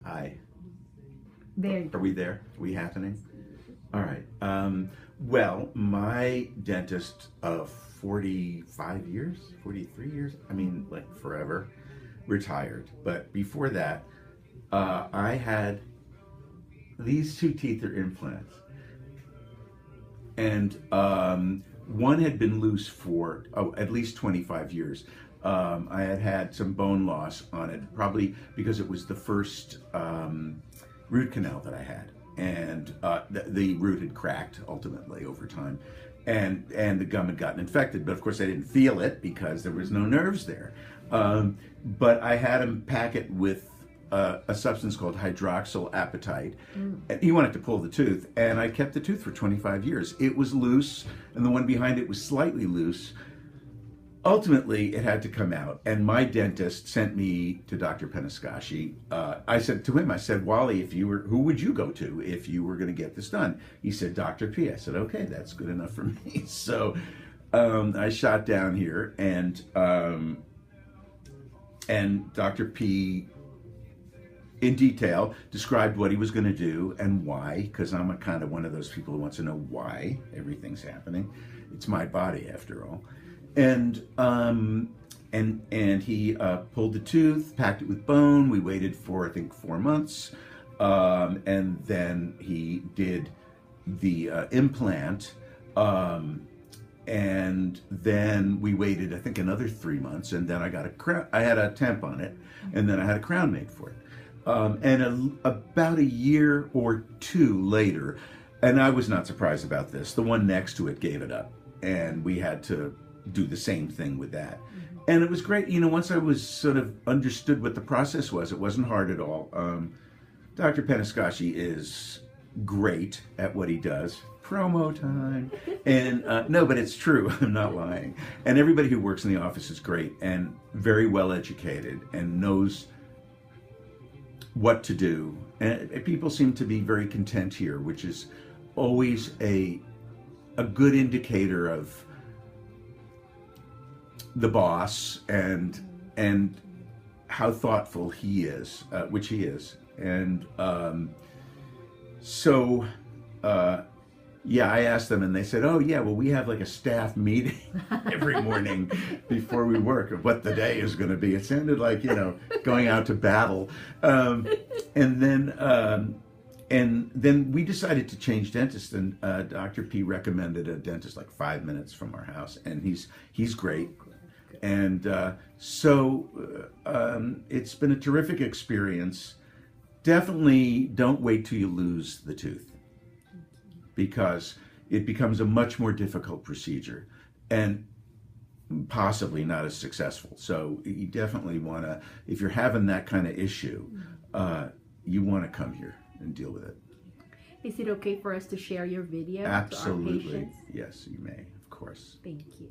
Hi. There. Are we there? Are we happening? All right. Well, my dentist of 45 years, 43 years, I mean, like forever, retired. But before that, I had these two teeth are implants. And one had been loose for at least 25 years. I had had some bone loss on it, probably because it was the first root canal that I had. And the root had cracked ultimately over time. And the gum had gotten infected. But of course I didn't feel it because there was no nerves there. But I had him pack it with a substance called hydroxyapatite. And he wanted to pull the tooth, and I kept the tooth for 25 years. It was loose, and the one behind it was slightly loose. Ultimately, it had to come out, and my dentist sent me to Dr. Penhaskashi. I said to him, I said, Wally, who would you go to if you were going to get this done? He said, Dr. P. I said, okay, that's good enough for me. So I shot down here, and Dr. P in detail described what he was going to do and why, because I'm a kind of one of those people who wants to know why everything's happening. It's my body after all. And he pulled the tooth, packed it with bone. We waited for I think 4 months, and then he did the implant, and then we waited I think another 3 months, and then I got a crown. I had a temp on it, and then I had a crown made for it. About a year or two later, and I was not surprised about this, the one next to it gave it up, and we had to do the same thing with that. And it was great, you know, once I was sort of understood what the process was, it wasn't hard at all. Dr. Penhaskashi is great at what he does. Promo time. And no, but it's true, I'm not lying. And everybody who works in the office is great and very well educated and knows what to do, and people seem to be very content here, which is always a good indicator of the boss and how thoughtful he is, which he is. And yeah, I asked them, and they said, oh yeah, well, we have like a staff meeting every morning before we work of what the day is going to be. It sounded like, you know, going out to battle. And then we decided to change dentists, and Dr. P recommended a dentist like 5 minutes from our house, and he's great. And it's been a terrific experience. Definitely don't wait till you lose the tooth, because it becomes a much more difficult procedure and possibly not as successful. So you definitely want to, if you're having that kind of issue, you want to come here and deal with it. Is it okay for us to share your video? Absolutely. To our patients? Yes, you may, of course. Thank you.